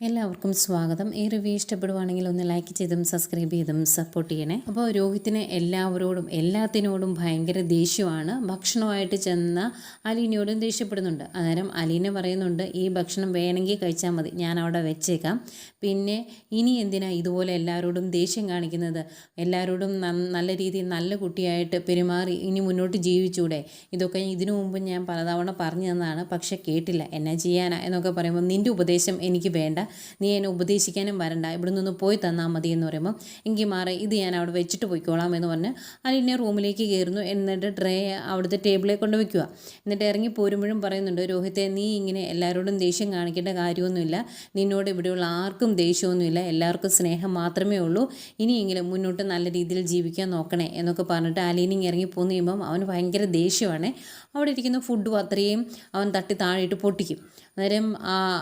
എല്ലാവർക്കും സ്വാഗതം. ഈ റിവ്യൂ ഇഷ്ടപ്പെടുവാണെങ്കിൽ ഒന്ന് ലൈക്ക് ചെയ്തും സബ്സ്ക്രൈബ് ചെയ്തും സപ്പോർട്ട് ചെയ്യണേ. അപ്പോൾ രോഹിത്തിന് എല്ലാവരോടും എല്ലാത്തിനോടും ഭയങ്കര ദേഷ്യമാണ്. ഭക്ഷണമായിട്ട് ചെന്ന അലീനയോടും ദേഷ്യപ്പെടുന്നുണ്ട്. അന്നേരം അലീന പറയുന്നുണ്ട്, ഈ ഭക്ഷണം വേണമെങ്കിൽ കഴിച്ചാൽ മതി, ഞാൻ അവിടെ വെച്ചേക്കാം. പിന്നെ ഇനി എന്തിനാ ഇതുപോലെ എല്ലാവരോടും ദേഷ്യം കാണിക്കുന്നത്? എല്ലാവരോടും നല്ല രീതിയിൽ നല്ല കുട്ടിയായിട്ട് പെരുമാറി ഇനി മുന്നോട്ട് ജീവിച്ചൂടെ? ഇതൊക്കെ ഇതിനു മുമ്പ് ഞാൻ പലതവണ പറഞ്ഞു തന്നതാണ്, പക്ഷെ കേട്ടില്ല. എന്നാ ചെയ്യാനാ എന്നൊക്കെ പറയുമ്പോൾ, നിൻ്റെ ഉപദേശം എനിക്ക് വേണ്ട, നീ എന്നെ ഉപദേശിക്കാനും വരണ്ട, ഇവിടെ നിന്ന് പോയി തന്നാൽ മതി എന്ന് പറയുമ്പോൾ, എങ്കിൽ മാറി ഇത് ഞാൻ അവിടെ വെച്ചിട്ട് പോയിക്കോളാം എന്ന് പറഞ്ഞ് അലീന റൂമിലേക്ക് കയറുന്നു. എന്നിട്ട് ട്രേ അവിടുത്തെ ടേബിളിൽ കൊണ്ട് വയ്ക്കുക. എന്നിട്ട് ഇറങ്ങി പോരുമ്പോഴും പറയുന്നുണ്ട്, രോഹിത്തെ, നീ ഇങ്ങനെ എല്ലാവരോടും ദേഷ്യം കാണിക്കേണ്ട കാര്യമൊന്നുമില്ല, നിന്നോട് ഇവിടെയുള്ള ആർക്കും ദേഷ്യമൊന്നുമില്ല, എല്ലാവർക്കും സ്നേഹം മാത്രമേ ഉള്ളൂ, ഇനിയെങ്കിലും മുന്നോട്ട് നല്ല രീതിയിൽ ജീവിക്കാൻ നോക്കണേ എന്നൊക്കെ പറഞ്ഞിട്ട് അലീനിങ് ഇറങ്ങി പോന്നു കഴിയുമ്പം അവന് ഭയങ്കര ദേഷ്യമാണ്. അവിടെ ഇരിക്കുന്ന ഫുഡും അത്രയും അവൻ തട്ടി താഴെയിട്ട് പൊട്ടിക്കും. അന്നേരം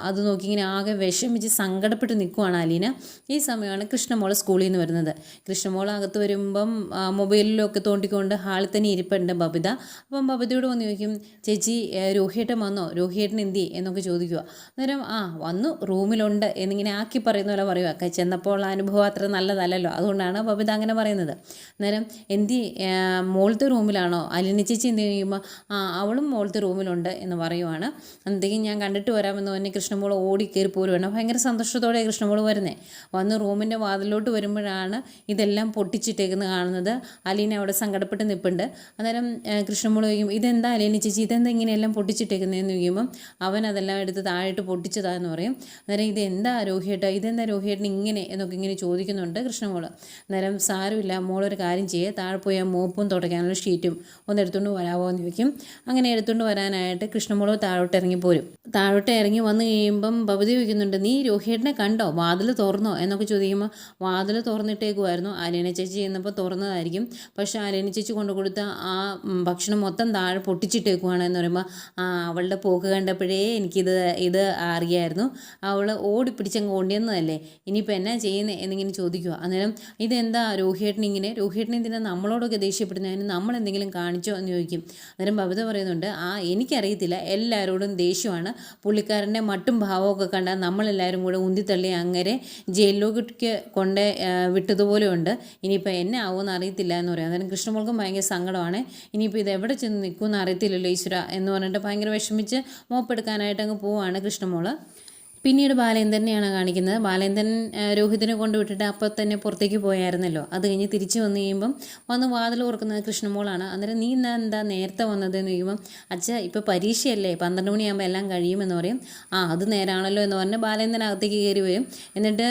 അത് നോക്കി ഇങ്ങനെ ആകെ വിഷമിച്ച് സങ്കടപ്പെട്ട് നിൽക്കുവാണ് അലീന. ഈ സമയമാണ് കൃഷ്ണമോൾ സ്കൂളിൽ നിന്ന് വരുന്നത്. കൃഷ്ണമോൾ അകത്ത് വരുമ്പം മൊബൈലിലൊക്കെ തോണ്ടിക്കൊണ്ട് ഹാളിൽ തന്നെ ഇരിപ്പുണ്ട് ബബിത. അപ്പം ബബിതയോട് വന്ന് ചോദിക്കും, ചേച്ചി രോഹിയേട്ടൻ വന്നോ, രോഹിയേട്ടൻ എന്തി എന്നൊക്കെ ചോദിക്കുക. അന്നേരം വന്നു, റൂമിലുണ്ട് എന്നിങ്ങനെ ആക്കി പറയുന്ന പോലെ പറയുക. ചെന്നപ്പോൾ അനുഭവം അത്ര നല്ലതല്ലല്ലോ, അതുകൊണ്ടാണ് ബബിത അങ്ങനെ പറയുന്നത്. അന്നേരം എന്തി മോളത്തെ റൂമിലാണോ? അലീന ചേച്ചി എന്ത് ചെയ്യുമ്പോൾ അവളും മോളത്തെ റൂമിലുണ്ട് എന്ന് പറയുവാണ്. എന്തെങ്കിലും ഞാൻ കണ്ടിട്ട് വരാമെന്ന് പറഞ്ഞ് കൃഷ്ണമോൾ ഓടി കയറി പോരുവാണ്. ഭയങ്കര സന്തോഷത്തോടെ കൃഷ്ണമോൾ വരുന്നത്. വന്ന് റൂമിൻ്റെ വാതിലോട്ട് വരുമ്പോഴാണ് ഇതെല്ലാം പൊട്ടിച്ചിട്ടേക്കുന്നത് കാണുന്നത്. അലീന അവിടെ സങ്കടപ്പെട്ട് നിൽപ്പുണ്ട്. അന്നേരം കൃഷ്ണമോൾ ചോദിക്കും, ഇതെന്താ അലീന ചേച്ചി, ഇതെന്താ ഇങ്ങനെയെല്ലാം പൊട്ടിച്ചിട്ടേക്കുന്നതെന്ന് ചോദിക്കുമ്പം അവൻ അതെല്ലാം എടുത്ത് താഴെയിട്ട് പൊട്ടിച്ചതാന്ന് പറയും. അന്നേരം ഇതെന്താ രോഹിയേട്ടൻ ഇങ്ങനെ എന്നൊക്കെ ഇങ്ങനെ ചോദിക്കുന്നുണ്ട് കൃഷ്ണമോൾ. അന്നേരം സാരമില്ല മോളൊരു കാര്യം ചെയ്യുക, താഴെ പോയി ആ മോപ്പും തുടയ്ക്കാനുള്ള ഷീറ്റും ഒന്ന് എടുത്തുകൊണ്ട് വരാമോ എന്ന് ചോദിക്കും. അങ്ങനെ എടുത്തുകൊണ്ട് വരാനായിട്ട് കൃഷ്ണമോൾ താഴോട്ട് ഇറങ്ങി പോരും. താഴോട്ട് ഇറങ്ങി വന്നു കഴിയുമ്പം ഭവതി ചോദിക്കുന്നുണ്ട്, നീ രോഹിയേട്ടനെ കണ്ടോ, വാതിൽ തുറന്നോ എന്നൊക്കെ ചോദിക്കുമ്പോൾ വാതിൽ തുറന്നിട്ടേക്കുമായിരുന്നു. അലീന ചേച്ചി ചെന്നപ്പോൾ തുറന്നതായിരിക്കും, പക്ഷേ അലീന ചേച്ചി കൊണ്ടു കൊടുത്ത ആ ഭക്ഷണം മൊത്തം താഴെ പൊട്ടിച്ചിട്ടേക്കുവാണ് എന്ന് പറയുമ്പോൾ, അവളുടെ പോക്ക് കണ്ടപ്പോഴേ ഇത് അറിയായിരുന്നു, അവൾ ഓടിപ്പിടിച്ചങ്ങ് കൊണ്ടുവന്നതല്ലേ, ഇനിയിപ്പോൾ എന്നാ ചെയ്യുന്നത് എന്നിങ്ങനെ ചോദിക്കുക. അന്നേരം ഇതെന്താ രോഹിയേട്ടൻ എന്തിനാ നമ്മളോടൊക്കെ ദേഷ്യപ്പെടുന്നതിന്, നമ്മൾ എന്തെങ്കിലും കാണിച്ചോ എന്ന് ചോദിക്കും. അന്നേരം ഭവിത പറയുന്നുണ്ട്, എനിക്കറിയത്തില്ല, എല്ലാവരോടും ദേഷ്യമാണ്, പുള്ളിക്കാരൻ്റെ മട്ടും ഭാവമൊക്കെ കണ്ടാൽ നമ്മളെല്ലാവരും കൂടെ ഉന്തിത്തള്ളി അങ്ങനെ ജയിലിലേക്ക് കൊണ്ട് വിട്ടതുപോലെ ഉണ്ട്, ഇനിയിപ്പോൾ എന്നെ ആവുമെന്ന് അറിയത്തില്ല എന്ന് പറയും. അന്നേരം കൃഷ്ണമോൾക്കും ഭയങ്കര സങ്കടമാണ്. ഇനിയിപ്പോൾ ഇത് എവിടെ ചെന്ന് നിൽക്കുമെന്ന് അറിയത്തില്ലല്ലോ ഈശ്വര എന്ന് പറഞ്ഞിട്ട് ഭയങ്കര വിഷമിച്ച് മോപ്പെടുക്കാനായിട്ട് അങ്ങ് പോവാണ് കൃഷ്ണമോൾ. പിന്നീട് ബാലേന്ദ്രനെയാണ് കാണിക്കുന്നത്. ബാലേന്ദ്രൻ രോഹിതിനെ കൊണ്ടുവിട്ടിട്ട് അപ്പോൾ തന്നെ പുറത്തേക്ക് പോയായിരുന്നല്ലോ. അത് കഴിഞ്ഞ് തിരിച്ച് വന്നു കഴിയുമ്പം വന്ന് വാതിൽ തുറക്കുന്നത് കൃഷ്ണമോളാണ്. അന്നേരം നീ എന്താ നേരത്തെ വന്നതെന്ന് ചോദിക്കുമ്പം, അച്ഛാ ഇപ്പോൾ പരീക്ഷയല്ലേ, 12 മണിയാകുമ്പോൾ എല്ലാം കഴിയുമെന്ന് പറയും. അത് നേരാണല്ലോ എന്ന് പറഞ്ഞ് ബാലേന്ദ്രൻ അകത്തേക്ക് കയറി വരും. എന്നിട്ട്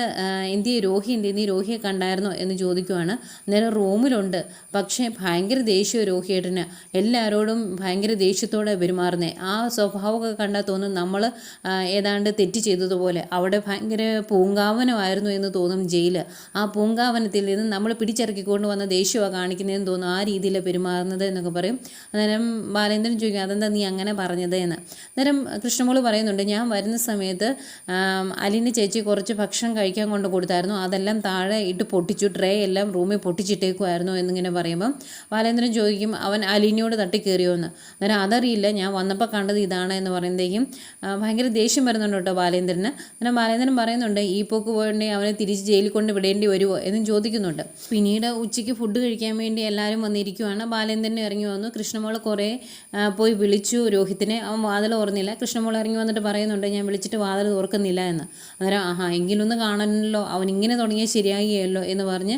നീ രോഹിയെ കണ്ടായിരുന്നോ എന്ന് ചോദിക്കുവാണ്. അന്നേരം റൂമിലുണ്ട്, പക്ഷേ ഭയങ്കര ദേഷ്യം രോഹിയേട്ടന്, എല്ലാവരോടും ഭയങ്കര ദേഷ്യത്തോടെ പെരുമാറുന്നത്. ആ സ്വഭാവമൊക്കെ കണ്ടാൽ തോന്നും നമ്മൾ ഏതാണ്ട് തെറ്റ് ചെയ്തതുപോലെ. അവിടെ ഭയങ്കര പൂങ്കാവനമായിരുന്നു എന്ന് തോന്നും ജയിൽ. ആ പൂങ്കാവനത്തിൽ നിന്ന് നമ്മൾ പിടിച്ചിറക്കിക്കൊണ്ട് വന്ന ദേഷ്യമാണ് കാണിക്കുന്നതെന്ന് തോന്നും, ആ രീതിയിൽ പെരുമാറുന്നത് എന്നൊക്കെ പറയും. അന്നേരം ബാലേന്ദ്രൻ ചോദിക്കും, അതെന്താ നീ അങ്ങനെ പറഞ്ഞത് എന്ന്. അന്നേരം കൃഷ്ണമോൾ പറയുന്നുണ്ട്, ഞാൻ വരുന്ന സമയത്ത് അലീന ചേച്ചി കുറച്ച് ഭക്ഷണം കഴിക്കാൻ കൊണ്ട് കൊടുത്തായിരുന്നു, അതെല്ലാം താഴെ ഇട്ട് പൊട്ടിച്ചു, ട്രേ എല്ലാം റൂമിൽ പൊട്ടിച്ചിട്ടേക്കുമായിരുന്നു എന്നിങ്ങനെ പറയുമ്പം ബാലേന്ദ്രൻ ചോദിക്കും, അവൻ അലീനയോട് തട്ടിക്കയറിയോ എന്ന്. അന്നേരം അതറിയില്ല, ഞാൻ വന്നപ്പോൾ കണ്ടത് ഇതാണ് എന്ന് പറയുമ്പോഴേക്കും ഭയങ്കര ദേഷ്യം വരുന്നുണ്ട് കേട്ടോ ബാലേന്ദ്രന്. അങ്ങനെ ബാലേന്ദ്രൻ പറയുന്നുണ്ട്, ഈ പോക്ക് പോയിട്ടുണ്ടെങ്കിൽ അവനെ തിരിച്ച് ജയിലിൽ കൊണ്ട് വിടേണ്ടി വരുമോ എന്നും ചോദിക്കുന്നുണ്ട്. പിന്നീട് ഉച്ചയ്ക്ക് ഫുഡ് കഴിക്കാൻ വേണ്ടി എല്ലാവരും വന്നിരിക്കുവാണ്. ബാലേന്ദ്രൻ ഇറങ്ങി വന്നു. കൃഷ്ണമോൾ കുറേ പോയി വിളിച്ചു രോഹിത്തിനെ, അവൻ വാതിൽ തുറന്നില്ല. കൃഷ്ണമോൾ ഇറങ്ങി വന്നിട്ട് പറയുന്നുണ്ട്, ഞാൻ വിളിച്ചിട്ട് വാതിൽ തുറക്കുന്നില്ല എന്ന്. അന്നേരം എങ്കിലൊന്ന് കാണണമല്ലോ, അവൻ ഇങ്ങനെ തുടങ്ങിയാൽ ശരിയാകുകയല്ലോ എന്ന് പറഞ്ഞ്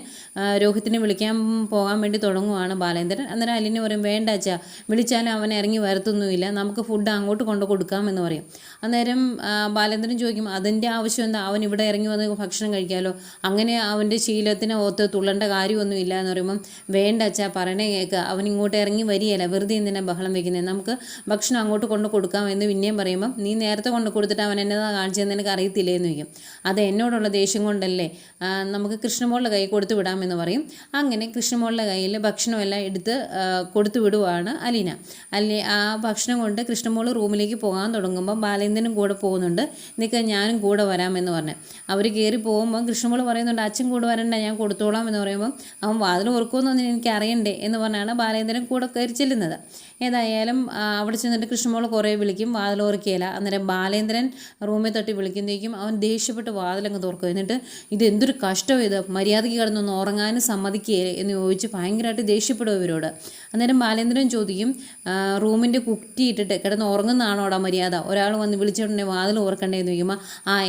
രോഹിത്തിനെ വിളിക്കാൻ പോകാൻ വേണ്ടി തുടങ്ങുവാണ് ബാലേന്ദ്രൻ. അന്നേരം അലീന പറയും, വേണ്ട അച്ഛാ, വിളിച്ചാലും അവൻ ഇറങ്ങി വരത്തൊന്നുമില്ല, നമുക്ക് ഫുഡ് അങ്ങോട്ട് കൊണ്ടു കൊടുക്കാമെന്ന് പറയും. അന്നേരം ബാലേന്ദ്രൻ ചോദിക്കും, അതിൻ്റെ ആവശ്യം എന്താ, അവൻ ഇവിടെ ഇറങ്ങി വന്ന് ഭക്ഷണം കഴിക്കാമല്ലോ, അങ്ങനെ അവൻ്റെ ശീലത്തിന് ഓർത്ത് തുള്ളേണ്ട കാര്യമൊന്നുമില്ല എന്ന് പറയുമ്പം, വേണ്ട അച്ഛാ, പറയണേ കേൾക്കുക, അവൻ ഇങ്ങോട്ട് ഇറങ്ങി വരികയല്ല, വെറുതെ എന്തിനാ ബഹളം വയ്ക്കുന്നത്, നമുക്ക് ഭക്ഷണം അങ്ങോട്ട് കൊണ്ട് കൊടുക്കാം എന്ന് പിന്നെയും പറയുമ്പം, നീ നേരത്തെ കൊണ്ട് കൊടുത്തിട്ട് അവൻ എന്നതാ കാണിച്ചതെന്ന് എനിക്ക് അറിയത്തില്ലേ എന്ന് ചോദിക്കും. അത് എന്നോടുള്ള ദേഷ്യം കൊണ്ടല്ലേ, നമുക്ക് കൃഷ്ണമോളുടെ കൈ കൊടുത്തു വിടാമെന്ന് പറയും. അങ്ങനെ കൃഷ്ണമോളുടെ കയ്യിൽ ഭക്ഷണമെല്ലാം എടുത്ത് കൊടുത്തു വിടുവാണ് അലീന. ആ ഭക്ഷണം കൊണ്ട് കൃഷ്ണമോൾ റൂമിലേക്ക് പോകാൻ തുടങ്ങുമ്പോൾ ബാലേന്ദ്രനും കൂടെ പോകുന്നുണ്ട്. നീ നിൽക്കുക, ഞാനും കൂടെ വരാമെന്ന് പറഞ്ഞു. അവർ കയറി പോകുമ്പോൾ കൃഷ്ണമോൾ പറയുന്നുണ്ട്, അച്ഛൻ കൂടെ വരണ്ട, ഞാൻ കൊടുത്തോളാം എന്ന് പറയുമ്പോൾ അവൻ വാതിൽ ഓർക്കുമെന്നൊന്നും എനിക്ക് അറിയണ്ടേ എന്ന് പറഞ്ഞാണ് ബാലേന്ദ്രൻ കൂടെ കയറി ചെല്ലുന്നത്. ഏതായാലും അവിടെ ചെന്നിട്ട് കൃഷ്ണമോൾ കുറേ വിളിക്കും, വാതിൽ ഓർക്കുകയില്ല. അന്നേരം ബാലേന്ദ്രൻ റൂമിൽ തട്ടി വിളിക്കുന്നതേക്കും അവൻ ദേഷ്യപ്പെട്ട് വാതിലങ്ങ് തുറക്കും. എന്നിട്ട് ഇത് എന്തൊരു കഷ്ടം, ഇത് മര്യാദയ്ക്ക് കിടന്നൊന്ന് ഉറങ്ങാനും സമ്മതിക്കുകയില്ലേ എന്ന് ചോദിച്ച് ഭയങ്കരമായിട്ട് ദേഷ്യപ്പെടും ഇവരോട്. അന്നേരം ബാലേന്ദ്രൻ ചോദിക്കും, റൂമിൻ്റെ കുറ്റി ഇട്ടിട്ട് കിടന്ന് ഉറങ്ങുന്നതാണോടാ മര്യാദ? ഒരാൾ വന്ന് വിളിച്ചിട്ടുണ്ടെങ്കിൽ വാതിൽ ഓർക്കണ്ടേ എന്ന് ചോദിക്കുമ്പോൾ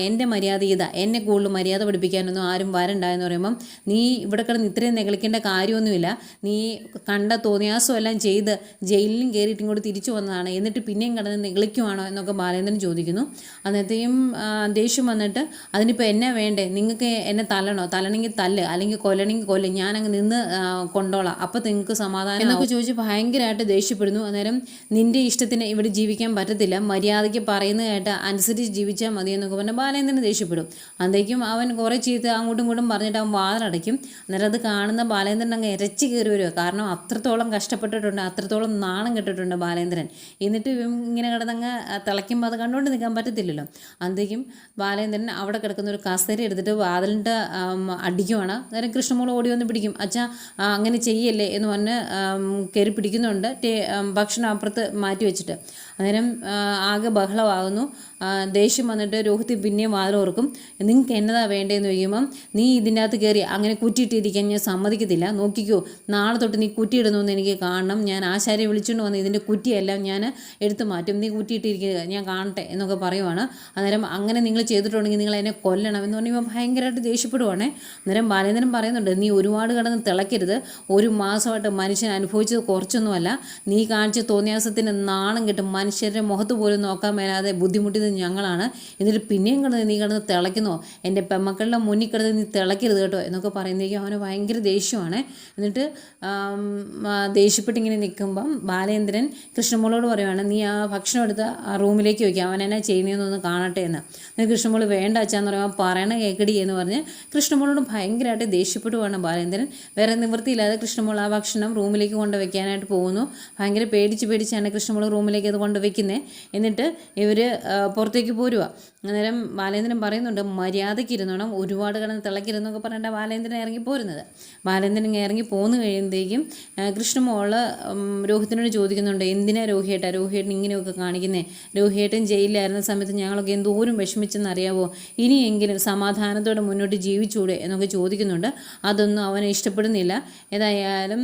എൻ്റെ മര്യാദ ഇതാ, എന്നെ കൂടുതൽ മര്യാദ പഠിപ്പിക്കാനൊന്നും ആരും വരണ്ട എന്ന് പറയുമ്പം നീ ഇവിടെ കിടന്ന് ഇത്രയും നെകളിക്കേണ്ട കാര്യമൊന്നുമില്ല, നീ കണ്ട തോന്നിയാസം എല്ലാം ചെയ്ത് ജയിലിലും കയറിയിട്ട് ഇങ്ങോട്ട് തിരിച്ചു വന്നതാണ്, എന്നിട്ട് പിന്നെയും കിടന്ന് നെകളിക്കുവാണോ എന്നൊക്കെ ബാലേന്ദ്രൻ ചോദിക്കുന്നു. അന്നത്തേയും ദേഷ്യം വന്നിട്ട് അതിനിപ്പോൾ എന്നാ വേണ്ടേ, നിങ്ങൾക്ക് എന്നെ തല്ലണോ? തല്ലണമെങ്കിൽ തല്ല്, അല്ലെങ്കിൽ കൊല്ലണമെങ്കിൽ കൊല്ല്, ഞാനങ്ങ് നിന്ന് കൊണ്ടോളാം, അപ്പോൾ നിങ്ങൾക്ക് സമാധാനം എന്നൊക്കെ ചോദിച്ച് ഭയങ്കരമായിട്ട് ദേഷ്യപ്പെടുന്നു. അന്നേരം നിൻ്റെ ഇഷ്ടത്തിന് ഇവിടെ ജീവിക്കാൻ പറ്റത്തില്ല, മര്യാദയ്ക്ക് പറയുന്നത് കേട്ട് അനുസരിച്ച് ജീവിച്ചാൽ മതി എന്നൊക്കെ പറഞ്ഞാൽ ബാലേന്ദ്രന് ദേഷ്യപ്പെടും. അന്നേക്കും അവൻ കുറേ ചീത്ത അങ്ങോട്ടും ഇങ്ങോട്ടും പറഞ്ഞിട്ട് അവൻ വാതിലടയ്ക്കും. അന്നേരം അത് കാണുന്ന ബാലേന്ദ്രൻ അങ്ങ് ഇരച്ച് കയറി വരിക. കാരണം അത്രത്തോളം കഷ്ടപ്പെട്ടിട്ടുണ്ട്, അത്രത്തോളം നാണം കെട്ടിട്ടുണ്ട് ബാലേന്ദ്രൻ. എന്നിട്ട് ഇങ്ങനെ കിടന്നങ്ങ് തിളയ്ക്കുമ്പോൾ അത് കണ്ടുകൊണ്ട് നിൽക്കാൻ പറ്റത്തില്ലല്ലോ. അന്നേക്കും ബാലേന്ദ്രൻ അവിടെ കിടക്കുന്ന ഒരു കസേര എടുത്തിട്ട് വാതിലിൻ്റെ അടിക്കുവാണ്. അന്നേരം കൃഷ്ണമോൾ ഓടി വന്ന് പിടിക്കും. അച്ഛാ അങ്ങനെ ചെയ്യല്ലേ എന്ന് പറഞ്ഞ് കയറി പിടിക്കുന്നുണ്ട്, ഭക്ഷണം അപ്പുറത്ത് മാറ്റി വെച്ചിട്ട്. അന്നേരം ആകെ ബഹളമാകുന്നു. ദേഷ്യം വന്നിട്ട് രോഹിത് പിന്നെയും വാതിൽ ഓർക്കും. നിങ്ങൾക്ക് എന്നതാ വേണ്ടതെന്ന് ചോദിക്കുമ്പം നീ ഇതിൻ്റെ അകത്ത് കയറി അങ്ങനെ കുറ്റിയിട്ടിരിക്കാൻ ഞാൻ സമ്മതിക്കത്തില്ല, നോക്കിക്കോ, നാളെ തൊട്ട് നീ കുറ്റിയിടുന്നു എനിക്ക് കാണണം, ഞാൻ ആശാരിയെ വിളിച്ചുകൊണ്ട് വന്ന് ഇതിൻ്റെ കുറ്റിയെല്ലാം ഞാൻ എടുത്തു മാറ്റും, നീ കുറ്റിയിട്ടിരിക്കുക ഞാൻ കാണട്ടെ എന്നൊക്കെ പറയുവാണ്. അന്നേരം അങ്ങനെ നിങ്ങൾ ചെയ്തിട്ടുണ്ടെങ്കിൽ നിങ്ങൾ എന്നെ കൊല്ലണം എന്ന് പറയുമ്പോൾ ഭയങ്കരമായിട്ട് ദേഷ്യപ്പെടുവാണേ. അന്നേരം ബാലേന്ദ്രൻ പറയുന്നുണ്ട്, നീ ഒരുപാട് കിടന്ന് തിളക്കരുത്, ഒരു മാസമായിട്ട് മനുഷ്യൻ അനുഭവിച്ചത് കുറച്ചൊന്നുമല്ല, നീ കാണിച്ച തോന്നിയാസത്തിന് നാണം കിട്ടും, മനുഷ്യരുടെ മുഖത്ത് പോലും നോക്കാൻ മേലാതെ ബുദ്ധിമുട്ടിയത് ഞങ്ങളാണ്, എന്നിട്ട് പിന്നെയും കിടന്ന് നീ കിടന്ന് തിളയ്ക്കുന്നോ, എൻ്റെ പെമ്മക്കളുടെ മുന്നിൽ കിടന്ന് നീ തിളക്കരുത് കേട്ടോ എന്നൊക്കെ പറയുന്നേക്കും അവന് ഭയങ്കര ദേഷ്യമാണ്. എന്നിട്ട് ദേഷ്യപ്പെട്ടിങ്ങനെ നിൽക്കുമ്പം ബാലേന്ദ്രൻ കൃഷ്ണമോളോട് പറയുവാണ്, നീ ആ ഭക്ഷണം എടുത്ത് ആ റൂമിലേക്ക് വയ്ക്കുക, അവൻ എന്നാ ചെയ്യുന്നതെന്നൊന്ന് കാണട്ടെ എന്ന്. എന്നിട്ട് കൃഷ്ണമോൾ വേണ്ട അച്ഛാന്ന് പറയുമ്പോൾ പറയണ കേക്കടി എന്ന് പറഞ്ഞ് കൃഷ്ണമോളോട് ഭയങ്കരമായിട്ട് ദേഷ്യപ്പെടുവാണ് ബാലേന്ദ്രൻ. വേറെ നിവൃത്തിയില്ലാതെ കൃഷ്ണമോൾ ആ ഭക്ഷണം റൂമിലേക്ക് കൊണ്ടുവയ്ക്കാനായിട്ട് പോകുന്നു. ഭയങ്കര പേടിച്ചാണ് കൃഷ്ണമോൾ റൂമിലേക്ക് അത് കൊണ്ടുവയ്ക്കുന്നത്. എന്നിട്ട് ഇവർ പുറത്തേക്ക് പോരുക. അന്നേരം ബാലേന്ദ്രൻ പറയുന്നുണ്ട്, മര്യാദയ്ക്ക് ഇരുന്നോണം, ഒരുപാട് കിടന്ന് തിളക്കിരുന്നൊക്കെ പറഞ്ഞിട്ട് ബാലേന്ദ്രൻ ഇറങ്ങി പോരുന്നത്. ബാലേന്ദ്രൻ ഇറങ്ങി പോന്നു കഴിയുമ്പോഴേക്കും കൃഷ്ണമോള് രോഹിത്തിനോട് ചോദിക്കുന്നുണ്ട്, എന്തിനാ രോഹിയേട്ടൻ ഇങ്ങനെയൊക്കെ കാണിക്കുന്നേ? രോഹിയേട്ടൻ ജയിലിലായിരുന്ന സമയത്ത് ഞങ്ങളൊക്കെ എന്തോരം വിഷമിച്ചെന്ന് അറിയാവോ? ഇനിയെങ്കിലും സമാധാനത്തോടെ മുന്നോട്ട് ജീവിച്ചൂടെ എന്നൊക്കെ ചോദിക്കുന്നുണ്ട്. അതൊന്നും അവനെ ഇഷ്ടപ്പെടുന്നില്ല. ഏതായാലും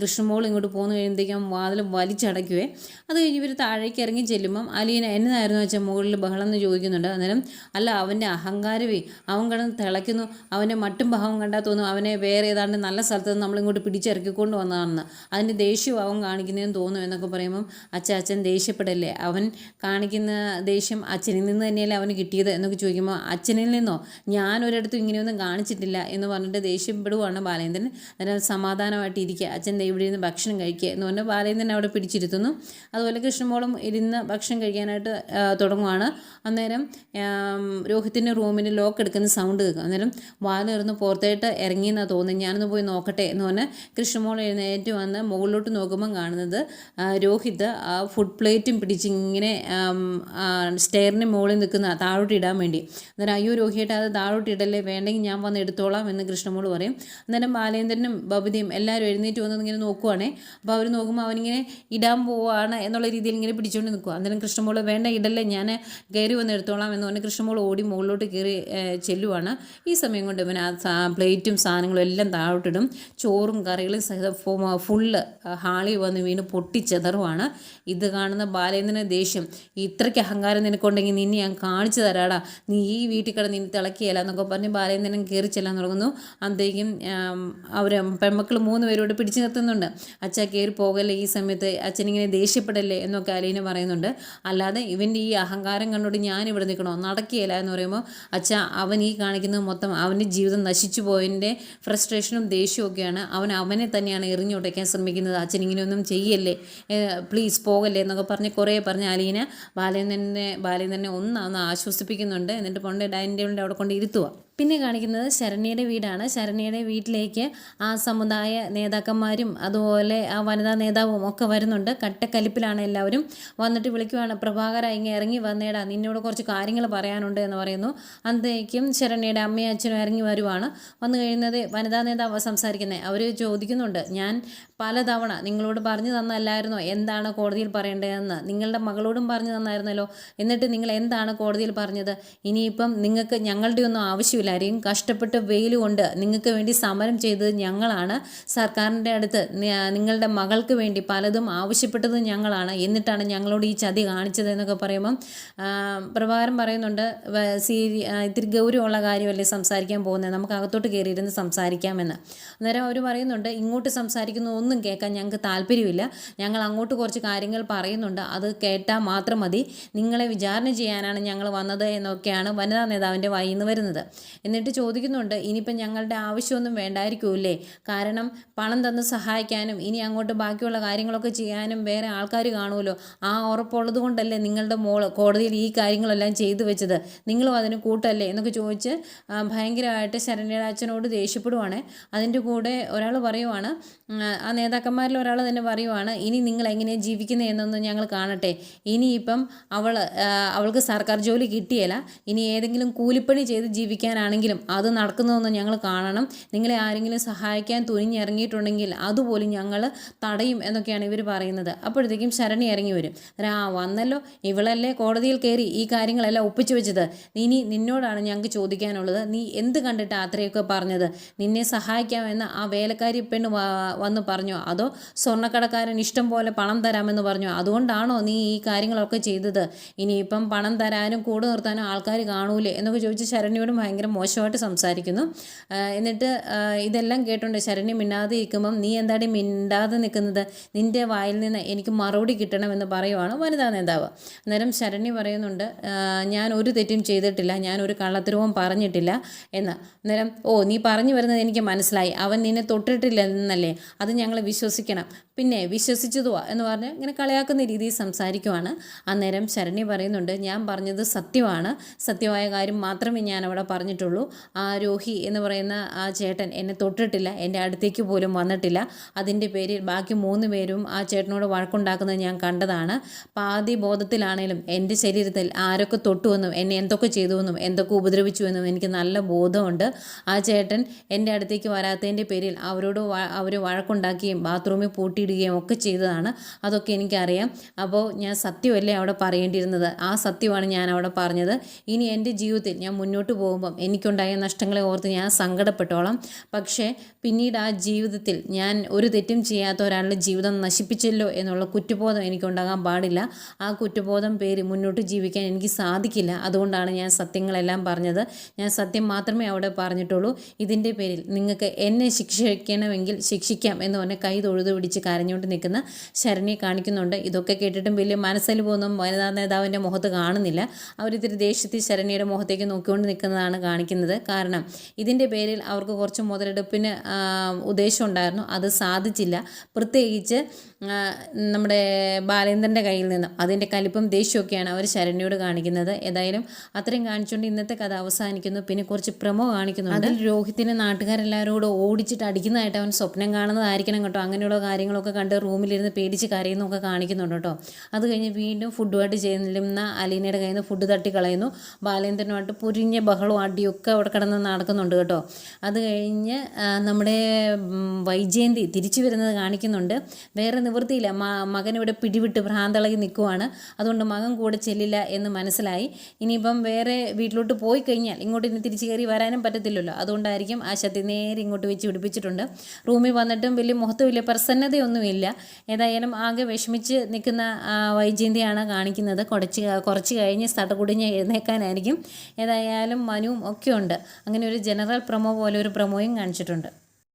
കൃഷ്ണമോൾ ഇങ്ങോട്ട് പോന്നു കഴിയുമ്പോഴേക്കും വാതിൽ വലിച്ചടയ്ക്കുവേ. അത് കഴിഞ്ഞ് ഇവർ താഴേക്ക് ഇറങ്ങി ചെല്ലുമ്പം അലീന എന്നതായിരുന്നു വെച്ചാൽ മുകളിൽ ബഹളം എന്ന് ചോദിക്കുന്നുണ്ട്. അന്നേരം അല്ല, അവൻ്റെ അഹങ്കാരവേ, അവൻ കിടന്ന് തിളയ്ക്കുന്നു, അവൻ്റെ മട്ടും ഭാവം കണ്ടാൽ തോന്നും അവനെ വേറെ ഏതാണ്ട് നല്ല സ്ഥലത്ത് നിന്ന് നമ്മളിങ്ങോട്ട് പിടിച്ചിറക്കിക്കൊണ്ട് വന്നതാണെന്ന്, അതിൻ്റെ ദേഷ്യവും അവൻ കാണിക്കുന്നതെന്ന് തോന്നും എന്നൊക്കെ പറയുമ്പം അച്ഛൻ ദേഷ്യപ്പെടല്ലേ, അവൻ കാണിക്കുന്ന ദേഷ്യം അച്ഛനിൽ നിന്ന് തന്നെയല്ലേ അവന് കിട്ടിയത് എന്നൊക്കെ ചോദിക്കുമ്പോൾ അച്ഛനിൽ നിന്നോ, ഞാനൊരിടത്തും ഇങ്ങനെയൊന്നും കാണിച്ചിട്ടില്ല എന്ന് പറഞ്ഞിട്ട് ദേഷ്യപ്പെടുവാണ് ബാലേന്ദ്രൻ. അന്നേരം സമാധാനമായിട്ട് ഇരിക്കുക, അച്ഛൻ ഇവിടെ ഇരുന്ന് ഭക്ഷണം കഴിക്കുക എന്ന് പറഞ്ഞ് ബാലേന്ദ്രൻ അവിടെ പിടിച്ചിരുത്തുന്നു. അതുപോലെ കൃഷ്ണമോളും ഇരുന്ന് ഭക്ഷണം കഴിക്കാനായിട്ട് തുടങ്ങുവാണ്. അന്നേരം രോഹിത്തിൻ്റെ റൂമിന് ലോക്ക് എടുക്കുന്ന സൗണ്ട് കേൾക്കും. അന്നേരം വാതിലിറന്ന് പുറത്തായിട്ട് ഇറങ്ങിയെന്നാണ് തോന്നുന്നത്, ഞാനൊന്ന് പോയി നോക്കട്ടെ എന്ന് പറഞ്ഞ് കൃഷ്ണമോൾ എഴുന്നേറ്റ് വന്ന് മുകളിലോട്ട് നോക്കുമ്പം കാണുന്നത് രോഹിത് ആ ഫുഡ് പ്ലേറ്റും പിടിച്ച് ഇങ്ങനെ സ്റ്റെയറിന് മുകളിൽ നിൽക്കുന്ന താഴോട്ട് ഇടാൻ വേണ്ടി. അന്നേരം അയ്യോ രോഹിയേട്ട, അത് താഴോട്ട് ഇടല്ലേ, വേണ്ടെങ്കിൽ ഞാൻ വന്ന് എടുത്തോളാം എന്ന് കൃഷ്ണമോൾ പറയും. അന്നേരം ബാലേന്ദ്രനും ബബിതയും എല്ലാവരും എഴുന്നേറ്റ് വന്നത് ഇങ്ങനെ നോക്കുവാണേ. അപ്പോൾ അവർ നോക്കുമ്പോൾ അവനിങ്ങനെ ഇടാൻ പോവാണ് എന്നുള്ള രീതിയിൽ ഇങ്ങനെ പിടിച്ചുകൊണ്ട് നിൽക്കുക. അന്നേരം കൃഷ്ണമോൾ വേണ്ട ഇടല്ലേ, ഞാൻ കയറി വന്ന് എടുത്തോളാം എന്ന് പറഞ്ഞ് കൃഷ്ണമോൾ ഓടി മുകളിലോട്ട് കയറി ചെല്ലുവാണ്. ഈ സമയം കൊണ്ട് ഇവൻ ആ പ്ലേറ്റും സാധനങ്ങളും എല്ലാം താഴോട്ടിടും. ചോറും കറികളും സഹിതം ഫുള്ള് ഹാളിൽ വന്ന് വീണ് പൊട്ടിച്ചെതറുവാണ്. ഇത് കാണുന്ന ബാലേന്ദ്രന് ദേഷ്യം, ഇത്രയ്ക്ക് അഹങ്കാരം നിനക്കുണ്ടെങ്കിൽ നിന്നെ ഞാൻ കാണിച്ചു തരാടാ, നീ ഈ വീട്ടിൽ കിടന്ന് നിന്നെ തിളക്കിയല്ല എന്നൊക്കെ പറഞ്ഞ് ബാലേന്ദ്രൻ കയറി ചെല്ലാൻ തുടങ്ങുന്നു. അന്നേക്കും അവർ പെൺമക്കൾ 3 പേരോട് പിടിച്ചു നിർത്തുന്നുണ്ട്. അച്ഛാ കയറി പോകല്ലേ, ഈ സമയത്ത് അച്ഛനിങ്ങനെ ദേഷ്യപ്പെടല്ലേ എന്നൊക്കെ അലീന പറയുന്നുണ്ട്. അല്ലാതെ ഇവൻ്റെ ഈ അഹങ്കാരം കണ്ടോണ്ട് ഞാനിവിടെ നിൽക്കണോ, നടക്കുകയില്ല എന്ന് പറയുമ്പോൾ അച്ഛാ അവൻ ഈ കാണിക്കുന്നത് മൊത്തം അവൻ്റെ ജീവിതം നശിച്ചു പോയതിൻ്റെ ഫ്രസ്ട്രേഷനും ദേഷ്യവും ഒക്കെയാണ്. അവനെ തന്നെയാണ് എറിഞ്ഞുടയ്ക്കാൻ ശ്രമിക്കുന്നത്. അച്ഛൻ ഇങ്ങനെയൊന്നും ചെയ്യല്ലേ, പ്ലീസ് പോകല്ലേ എന്നൊക്കെ പറഞ്ഞ് അലീന ബാലേന്ദ്രനെ ഒന്ന് ആശ്വസിപ്പിക്കുന്നുണ്ട്. എന്നിട്ട് ഡൈനിങ് ടേബിളിൻ്റെ അവിടെ കൊണ്ട് ഇരുത്തുക. പിന്നെ കാണിക്കുന്നത് ശരണ്യയുടെ വീടാണ്. ശരണ്യയുടെ വീട്ടിലേക്ക് ആ സമുദായ നേതാക്കന്മാരും അതുപോലെ ആ വനിതാ നേതാവും ഒക്കെ വരുന്നുണ്ട്. കട്ടക്കലിപ്പിലാണ് എല്ലാവരും. വന്നിട്ട് വിളിക്കുവാണ്, പ്രഭാകര ഇങ്ങനെ ഇറങ്ങി വന്നേ, ശരണ്യയുടെ നിന്നോട് കുറച്ച് കാര്യങ്ങൾ പറയാനുണ്ട് എന്ന് പറയുന്നു. അന്നേക്കും ശരണ്യയുടെ അമ്മയും അച്ഛനും ഇറങ്ങി വരുവാണ്. വന്നു കഴിയുന്നത് വനിതാ നേതാവ് സംസാരിക്കുന്നത്. അവർ ചോദിക്കുന്നുണ്ട്, ഞാൻ പലതവണ നിങ്ങളോട് പറഞ്ഞു തന്നല്ലായിരുന്നോ എന്താണ് കോടതിയിൽ പറയേണ്ടതെന്ന്? നിങ്ങളുടെ മകളോടും പറഞ്ഞു തന്നായിരുന്നല്ലോ, എന്നിട്ട് നിങ്ങൾ എന്താണ് കോടതിയിൽ പറഞ്ഞത്? ഇനിയിപ്പം നിങ്ങൾക്ക് ഞങ്ങളുടെ ഒന്നും ആവശ്യമില്ലായിരിക്കും. കഷ്ടപ്പെട്ട് വെയിൽ കൊണ്ട് നിങ്ങൾക്ക് വേണ്ടി സമരം ചെയ്തത് ഞങ്ങളാണ്. സർക്കാരിൻ്റെ അടുത്ത് നിങ്ങളുടെ മകൾക്ക് വേണ്ടി പലതും ആവശ്യപ്പെട്ടത് ഞങ്ങളാണ്. എന്നിട്ടാണ് ഞങ്ങളോട് ഈ ചതി കാണിച്ചത് എന്നൊക്കെ പറയുമ്പം പ്രഭാകരൻ പറയുന്നുണ്ട്, ഇത്തിരി ഗൗരവമുള്ള കാര്യമല്ലേ സംസാരിക്കാൻ പോകുന്നത്, നമുക്ക് അകത്തോട്ട് കയറിയിരുന്ന് സംസാരിക്കാമെന്ന്. അന്നേരം അവർ പറയുന്നുണ്ട്, ഇങ്ങോട്ട് സംസാരിക്കുന്ന ഒന്നും കേൾക്കാൻ ഞങ്ങൾക്ക് താല്പര്യമില്ല. ഞങ്ങൾ അങ്ങോട്ട് കുറച്ച് കാര്യങ്ങൾ പറയുന്നുണ്ട്, അത് കേട്ടാൽ മാത്രം മതി. നിങ്ങളെ വിചാരണ ചെയ്യാനാണ് ഞങ്ങൾ വന്നത് എന്നൊക്കെയാണ് വനിതാ നേതാവിൻ്റെ വായിൽ നിന്ന് വരുന്നത്. എന്നിട്ട് ചോദിക്കുന്നുണ്ട്, ഇനിയിപ്പം ഞങ്ങളുടെ ആവശ്യമൊന്നും വേണ്ടായിരിക്കുമല്ലേ? കാരണം പണം തന്ന് സഹായിക്കാനും ഇനി അങ്ങോട്ട് ബാക്കിയുള്ള കാര്യങ്ങളൊക്കെ ചെയ്യാനും വേറെ ആൾക്കാർ കാണുമല്ലോ. ആ ഉറപ്പുള്ളത് കൊണ്ടല്ലേ നിങ്ങളുടെ മോള് കോടതിയിൽ ഈ കാര്യങ്ങളെല്ലാം ചെയ്തു വെച്ചത്? നിങ്ങളും അതിന് കൂട്ടല്ലേ എന്നൊക്കെ ചോദിച്ച് ഭയങ്കരമായിട്ട് ശരണ്യയുടെ അച്ഛനോട് ദേഷ്യപ്പെടുവാണ്. അതിൻ്റെ കൂടെ ഒരാൾ പറയുവാണ്, ആ നേതാക്കന്മാരിൽ ഒരാൾ തന്നെ പറയുവാണ്, ഇനി നിങ്ങൾ എങ്ങനെയാണ് ജീവിക്കുന്നത് എന്നൊന്നും ഞങ്ങൾ കാണട്ടെ. ഇനിയിപ്പം അവൾക്ക് സർക്കാർ ജോലി കിട്ടിയല്ല, ഇനി ഏതെങ്കിലും കൂലിപ്പണി ചെയ്ത് ജീവിക്കാനാണെങ്കിലും അത് നടക്കുന്നതൊന്നും ഞങ്ങൾ കാണണം. നിങ്ങളെ ആരെങ്കിലും സഹായിക്കാൻ തുനിഞ്ഞിറങ്ങിയിട്ടുണ്ടെങ്കിൽ അതുപോലും ഞങ്ങൾ തടയും എന്നൊക്കെയാണ് ഇവർ പറയുന്നത്. അപ്പോഴത്തേക്കും ശരണ്യ ഇറങ്ങി വരും. വന്നല്ലോ, ഇവളല്ലേ കോടതിയിൽ കയറി ഈ കാര്യങ്ങളെല്ലാം ഒപ്പിച്ചു വെച്ചത്. ഇനി നിന്നോടാണ് ഞങ്ങൾക്ക് ചോദിക്കാനുള്ളത്, നീ എന്ത് കണ്ടിട്ടാണ് അത്രയൊക്കെ പറഞ്ഞത്? നിന്നെ സഹായിക്കാമെന്ന് ആ വേലക്കാരി പെണ്ണ് വന്ന് പറഞ്ഞോ, അതോ സ്വർണ്ണക്കടക്കാരൻ ഇഷ്ടം പോലെ പണം തരാമെന്ന് പറഞ്ഞോ? അതുകൊണ്ടാണോ നീ ഈ കാര്യങ്ങളൊക്കെ ചെയ്തത്? ഇനിയിപ്പം പണം തരാനും കൂടെ നിർത്താനും ആൾക്കാർ കാണൂലേ എന്നൊക്കെ ചോദിച്ച് ശരണ്യോടും ഭയങ്കര മോശമായിട്ട് സംസാരിക്കുന്നു. എന്നിട്ട് ഇതെല്ലാം കേട്ടോണ്ട് ശരണ്യ മിണ്ടാതെ ഇരിക്കുമ്പം, നീ എന്താടി മിണ്ടാതെ നിൽക്കുന്നത്? നിൻ്റെ വായിൽ നിന്ന് എനിക്ക് മറുപടി കിട്ടണമെന്ന് പറയുവാണ് വനിതാ നേതാവ്. അന്നേരം ശരണ്യ പറയുന്നുണ്ട്, ഞാൻ ഒരു തെറ്റും ചെയ്തിട്ടില്ല, ഞാൻ ഒരു കള്ളത്തരവും പറഞ്ഞിട്ടില്ല എന്ന്. അന്നേരം നീ പറഞ്ഞു വരുന്നത് എനിക്ക് മനസ്സിലായി, അവൻ നിന്നെ തൊട്ടിട്ടില്ല എന്നല്ലേ, അത് ഞങ്ങൾ വിശ്വസിക്കണം, പിന്നെ വിശ്വസിച്ചതുവാ എന്ന് പറഞ്ഞ് ഇങ്ങനെ കളിയാക്കുന്ന രീതിയിൽ സംസാരിക്കുവാണ്. അന്നേരം ശരണ്യ പറയുന്നുണ്ട്, ഞാൻ പറഞ്ഞത് സത്യമാണ്, സത്യമായ കാര്യം മാത്രമേ ഞാൻ അവിടെ പറഞ്ഞിട്ടുള്ളൂ. ആ രോഹി എന്ന് പറയുന്ന ആ ചേട്ടൻ എന്നെ തൊട്ടിട്ടില്ല, എൻ്റെ അടുത്തേക്ക് പോലും വന്നിട്ടില്ല. അതിൻ്റെ പേരിൽ ബാക്കി 3 പേരും ആ ചേട്ടനോട് വഴക്കുണ്ടാക്കുന്നത് ഞാൻ കണ്ടതാണ്. പാതി ബോധത്തിലാണേലും എൻ്റെ ശരീരത്തിൽ ആരൊക്കെ തൊട്ടുവെന്നും എന്നെ എന്തൊക്കെ ചെയ്തുവെന്നും എന്തൊക്കെ ഉപദ്രവിച്ചുവെന്നും എനിക്ക് നല്ല ബോധമുണ്ട്. ആ ചേട്ടൻ എൻ്റെ അടുത്തേക്ക് വരാത്തതിൻ്റെ പേരിൽ അവർ വഴക്കുണ്ടാക്കുകയും ബാത്റൂമിൽ പൂട്ടിയിടുകയും ഒക്കെ ചെയ്തതാണ്. അതൊക്കെ എനിക്കറിയാം. അപ്പോൾ ഞാൻ സത്യമല്ലേ അവിടെ പറയേണ്ടിയിരുന്നത്, ആ സത്യമാണ് ഞാൻ അവിടെ പറഞ്ഞത്. ഇനി എൻ്റെ ജീവിതത്തിൽ ഞാൻ മുന്നോട്ട് പോകുമ്പം എനിക്കുണ്ടായ നഷ്ടങ്ങളെ ഓർത്ത് ഞാൻ സങ്കടപ്പെട്ടോളാം. പക്ഷേ പിന്നീട് ആ ജീവിതത്തിൽ ഞാൻ ഒരു തെറ്റും ചെയ്യാത്ത ഒരാളുടെ ജീവിതം നശിപ്പിച്ചല്ലോ എന്നുള്ള കുറ്റബോധം എനിക്കുണ്ടാകാൻ പാടില്ല. ആ കുറ്റബോധം പേര് മുന്നോട്ട് ജീവിക്കാൻ എനിക്ക് സാധിക്കില്ല. അതുകൊണ്ടാണ് ഞാൻ സത്യങ്ങളെല്ലാം പറഞ്ഞത്. ഞാൻ സത്യം മാത്രമേ അവിടെ പറഞ്ഞിട്ടുള്ളൂ. ഇതിൻ്റെ പേരിൽ നിങ്ങൾക്ക് എന്നെ ശിക്ഷിക്കണമെങ്കിൽ ശിക്ഷിക്കാം എന്ന് പറഞ്ഞ് കൈ തൊഴുതു പിടിച്ച് കരഞ്ഞുകൊണ്ട് നിൽക്കുന്ന ശരണ്യെ കാണിക്കുന്നുണ്ട്. ഇതൊക്കെ കേട്ടിട്ടും വലിയ മനസ്സലിവൊന്നും വനിതാ നേതാവിൻ്റെ മുഖത്ത് കാണുന്നില്ല. അവരിത്തിരി ദേഷ്യത്തിൽ ശരണ്യയുടെ മുഖത്തേക്ക് നോക്കിക്കൊണ്ട് നിൽക്കുന്നതാണ് കാണിക്കുന്നത്. കാരണം ഇതിൻ്റെ പേരിൽ അവർക്ക് കുറച്ച് മുതലെടുപ്പിന് ഉദ്ദേശം ഉണ്ടായിരുന്നു, അത് സാധിച്ചില്ല. പ്രത്യേകിച്ച് നമ്മുടെ ബാലേന്ദ്രൻ്റെ കയ്യിൽ നിന്നും അതിൻ്റെ കലിപ്പും ദേഷ്യമൊക്കെയാണ് അവർ ശരണ്യോട് കാണിക്കുന്നത്. ഏതായാലും അത്രയും കാണിച്ചുകൊണ്ട് ഇന്നത്തെ കഥ അവസാനിക്കുന്നു. പിന്നെ കുറച്ച് പ്രമോ കാണിക്കുന്നുണ്ട്. അതിൽ രോഹിത്തിനെ നാട്ടുകാരെല്ലാവരോടും ഓടിച്ചിട്ട് അടിക്കുന്നതായിട്ട് അവൻ സ്വപ്നം കാണുന്നതായിരിക്കണം കേട്ടോ. അങ്ങനെയുള്ള കാര്യങ്ങളൊക്കെ കണ്ട് റൂമിലിരുന്ന് പേടിച്ച് കരയുന്നൊക്കെ കാണിക്കുന്നുണ്ട് കേട്ടോ. അത് കഴിഞ്ഞ് വീണ്ടും ഫുഡുമായിട്ട് ചെല്ലുന്ന അലീനയുടെ കയ്യിൽ നിന്ന് ഫുഡ് തട്ടിക്കളയുന്നു. ബാലേന്ദ്രനുമായിട്ട് പൊരിഞ്ഞ ബഹളവും അടിയൊക്കെ അവിടെ കിടന്ന് നടക്കുന്നുണ്ട് കേട്ടോ. അത് കഴിഞ്ഞ് നമ്മുടെ വൈജയന്തി തിരിച്ചു വരുന്നത് കാണിക്കുന്നുണ്ട്. വേറെ നിവൃത്തിയില്ല, മകൻ ഇവിടെ പിടിവിട്ട് ഭ്രാന്തളകി നിൽക്കുവാണ്. അതുകൊണ്ട് മകൻ കൂടെ ചെല്ലില്ല എന്ന് മനസ്സിലായി. ഇനിയിപ്പം വേറെ വീട്ടിലോട്ട് പോയി കഴിഞ്ഞാൽ ഇങ്ങോട്ട് ഇനി തിരിച്ച് കയറി വരാനും പറ്റത്തില്ലല്ലോ. അതുകൊണ്ടായിരിക്കും ആ ശക്തി നേരെ ഇങ്ങോട്ട് വെച്ച് പിടിപ്പിച്ചിട്ടുണ്ട്. റൂമിൽ വന്നിട്ടും വലിയ മുഖത്ത് വലിയ പ്രസന്നതയൊന്നുമില്ല. ഏതായാലും ആകെ വിഷമിച്ച് നിൽക്കുന്ന വൈജയന്തിയാണ് കാണിക്കുന്നത്. കുറച്ച് കഴിഞ്ഞ് തടകുടിഞ്ഞ് എഴുന്നേക്കാനായിരിക്കും. ഏതായാലും മനുവും ഒക്കെ ഉണ്ട്. അങ്ങനെ ഒരു ജനറൽ പ്രൊമോ പോലെ ഒരു പ്രൊമോയും കാണിച്ചിട്ടുണ്ട്.